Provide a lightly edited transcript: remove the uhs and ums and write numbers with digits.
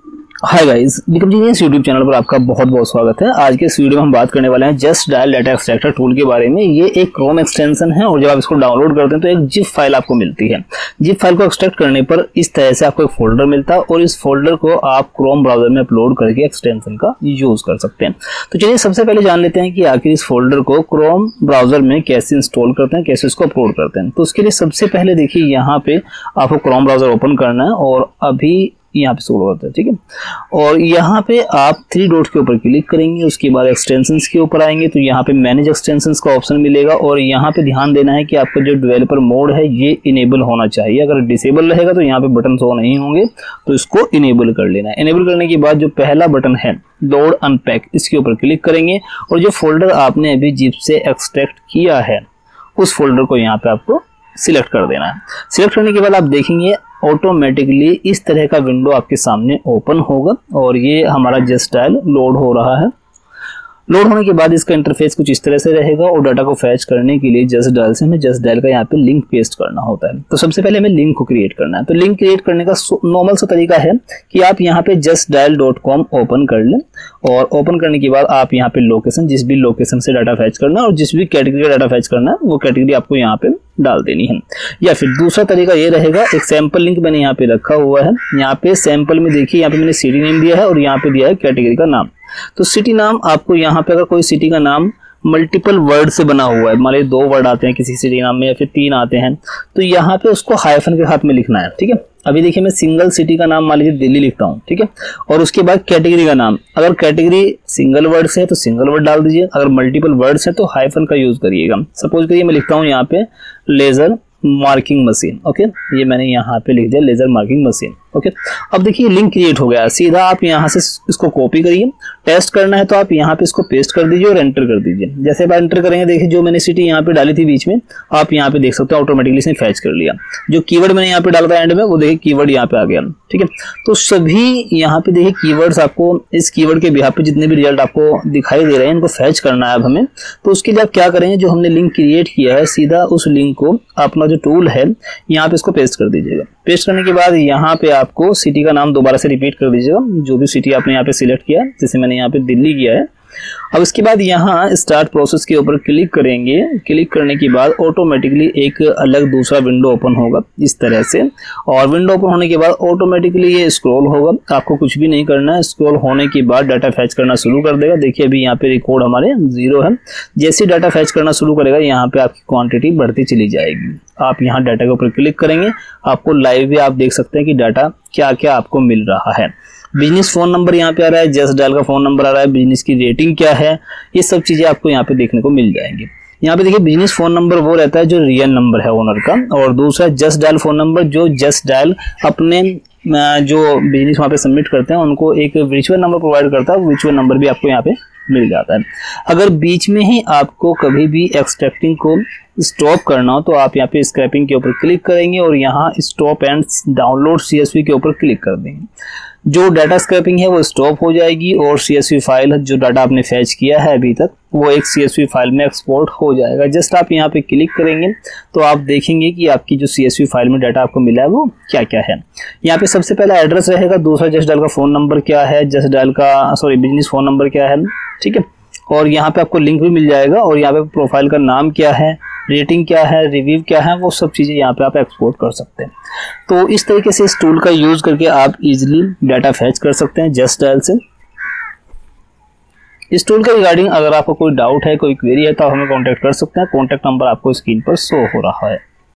Hi guys, become genius YouTube channel पर आपका बहुत बहुत स्वागत है। आज के इस वीडियो में हम बात करने वाले हैं just dial data extractor tool के बारे में। ये एक क्रोम एक्सटेंशन है और जब आप इसको डाउनलोड करते हैं तो एक जिप फाइल आपको मिलती है। जिप फाइल को एक्सट्रैक्ट करने पर इस तरह से आपको एक फोल्डर मिलता है और इस फोल्डर को आप क्रोम ब्राउजर में अपलोड करके एक्सटेंशन का यूज कर सकते हैं। तो चलिए सबसे पहले जान लेते हैं कि आखिर इस फोल्डर को क्रोम ब्राउजर में कैसे इंस्टॉल करते हैं, कैसे इसको अपलोड करते हैं। तो उसके लिए सबसे पहले देखिए यहाँ पे आपको क्रोम ब्राउजर ओपन करना है और अभी यहाँ पे स्क्रॉल होता है, ठीक है। और यहाँ पे आप 3 डॉट के ऊपर क्लिक करेंगे, उसके बाद एक्सटेंशंस के ऊपर आएंगे तो यहाँ पे मैनेज एक्सटेंशंस का ऑप्शन मिलेगा और यहाँ पे ध्यान देना है कि आपका जो डेवलपर मोड है ये इनेबल होना चाहिए। अगर डिसेबल रहेगा तो यहाँ पे बटन शो नहीं होंगे, तो इसको इनेबल कर लेना है। इनेबल करने के बाद जो पहला बटन है लोड अनपैक, इसके ऊपर क्लिक करेंगे और जो फोल्डर आपने अभी जिप से एक्सट्रैक्ट किया है उस फोल्डर को यहाँ पे आपको सिलेक्ट कर देना है। सिलेक्ट करने के बाद आप देखेंगे ऑटोमेटिकली इस तरह का विंडो आपके सामने ओपन होगा और ये हमारा जस्ट डायल लोड हो रहा है। लोड होने के बाद इसका इंटरफेस कुछ इस तरह से रहेगा और डाटा को फैच करने के लिए जस्ट डायल से हमें जस्ट डायल का यहाँ पे लिंक पेस्ट करना होता है। तो सबसे पहले हमें लिंक को क्रिएट करना है। तो लिंक क्रिएट करने का नॉर्मल सा तरीका है कि आप यहाँ पे justdial.com ओपन कर लें और ओपन करने के बाद आप यहाँ पे लोकेशन, जिस भी लोकेशन से डाटा फैच करना है और जिस भी कैटेगरी का डाटा फैच करना है वो कैटेगरी आपको यहाँ पे डाल देनी है। या फिर दूसरा तरीका ये रहेगा, एक सैंपल लिंक मैंने यहाँ पे रखा हुआ है। यहाँ पे सैंपल में देखिए यहाँ पे मैंने सिटी नेम दिया है और यहाँ पे दिया है कैटेगरी का नाम। तो सिटी नाम आपको यहाँ पे अगर कोई सिटी का नाम मल्टीपल वर्ड से बना हुआ है, मान लीजिए 2 वर्ड आते हैं किसी सिटी नाम में या फिर 3 आते हैं, तो यहाँ पे उसको हाइफन के साथ में लिखना है, ठीक है। अभी देखिए मैं सिंगल सिटी का नाम मान लीजिए दिल्ली लिखता हूँ, ठीक है। और उसके बाद कैटेगरी का नाम, अगर कैटेगरी सिंगल वर्ड से है तो सिंगल वर्ड डाल दीजिए, अगर मल्टीपल वर्ड है तो हाइफन का यूज करिएगा। सपोज करिए मैं लिखता हूँ यहाँ पे लेजर मार्किंग मशीन, ओके। ये मैंने यहाँ पे लिख दिया लेजर मार्किंग मशीन, ओके। अब देखिए लिंक क्रिएट हो गया। सीधा आप यहाँ से इसको कॉपी करिए, टेस्ट करना है तो आप यहाँ पे इसको पेस्ट कर दीजिए और एंटर कर दीजिए। जैसे आप एंटर करेंगे देखिए जो मैंने सिटी यहाँ पे डाली थी बीच में, आप यहाँ पे देख सकते हो ऑटोमेटिकली इसने फैच कर लिया। जो कीवर्ड मैंने यहाँ पे डाला था एंड में वो देखिए कीवर्ड यहाँ पे आ गया, ठीक है। तो सभी यहाँ पे देखिए कीवर्ड्स, आपको इस कीवर्ड के बिहाफ पे जितने भी रिजल्ट आपको दिखाई दे रहे हैं इनको फैच करना है अब हमें। तो उसके लिए आप क्या करेंगे, जो हमने लिंक क्रिएट किया है सीधा उस लिंक को अपना जो टूल है यहाँ पे इसको पेस्ट कर दीजिएगा। पेस्ट करने के बाद यहाँ पे आपको सिटी का नाम दोबारा से रिपीट कर दीजिएगा, जो भी सिटी आपने यहाँ पे सिलेक्ट किया है। जैसे मैंने यहाँ पे दिल्ली किया है। अब इसके बाद यहाँ स्टार्ट प्रोसेस के ऊपर क्लिक करेंगे। क्लिक करने के बाद ऑटोमेटिकली एक अलग दूसरा विंडो ओपन होगा इस तरह से, और विंडो ओपन होने के बाद ऑटोमेटिकली ये स्क्रॉल होगा। आपको कुछ भी नहीं करना है। स्क्रॉल होने के बाद डाटा फैच करना शुरू कर देगा। देखिए अभी यहाँ पे रिकॉर्ड हमारे 0 है। जैसे ही डाटा फैच करना शुरू करेगा यहाँ पे आपकी क्वांटिटी बढ़ती चली जाएगी। आप यहाँ डाटा के ऊपर क्लिक करेंगे, आपको लाइव भी आप देख सकते हैं कि डाटा क्या क्या आपको मिल रहा है। बिजनेस फोन नंबर यहाँ पे आ रहा है, जस्ट डायल का फोन नंबर आ रहा है, बिजनेस की रेटिंग क्या है, ये सब चीजें आपको यहाँ पे देखने को मिल जाएंगी। यहाँ पे देखिए बिजनेस फोन नंबर वो रहता है जो रियल नंबर है ओनर का, और दूसरा जस्ट डायल फोन नंबर जो जस्ट डायल अपने जो बिजनेस वहाँ पे सबमिट करते हैं उनको एक वर्चुअल नंबर प्रोवाइड करता है। वर्चुअल नंबर भी आपको यहाँ पे मिल जाता है। अगर बीच में ही आपको कभी भी एक्सट्रैक्टिंग को स्टॉप करना हो तो आप यहाँ पे स्क्रैपिंग के ऊपर क्लिक करेंगे और यहाँ स्टॉप एंड डाउनलोड CSV के ऊपर क्लिक कर देंगे। जो डाटा स्क्रैपिंग है वो स्टॉप हो जाएगी और CSV फाइल जो डाटा आपने फैच किया है अभी तक वो एक CSV फाइल में एक्सपोर्ट हो जाएगा। जस्ट आप यहाँ पे क्लिक करेंगे तो आप देखेंगे कि आपकी जो CSV फाइल में डाटा आपको मिला है वो क्या क्या है। यहाँ पे सबसे पहला एड्रेस रहेगा, दूसरा जस्ट डायल का फोन नंबर क्या है, जस्ट डायल का बिजनेस फोन नंबर क्या है, ठीक है। और यहाँ पे आपको लिंक भी मिल जाएगा और यहाँ पे प्रोफाइल का नाम क्या है, रेटिंग क्या है, रिव्यू क्या है, वो सब चीज़ें यहाँ पे आप एक्सपोर्ट कर सकते हैं। तो इस तरीके से इस टूल का यूज करके आप इजीली डाटा फैच कर सकते हैं जस्ट डायल से। इस टूल के रिगार्डिंग अगर आपको कोई डाउट है, कोई क्वेरी है तो आप हमें कांटेक्ट कर सकते हैं। कांटेक्ट नंबर आपको स्क्रीन पर शो हो रहा है।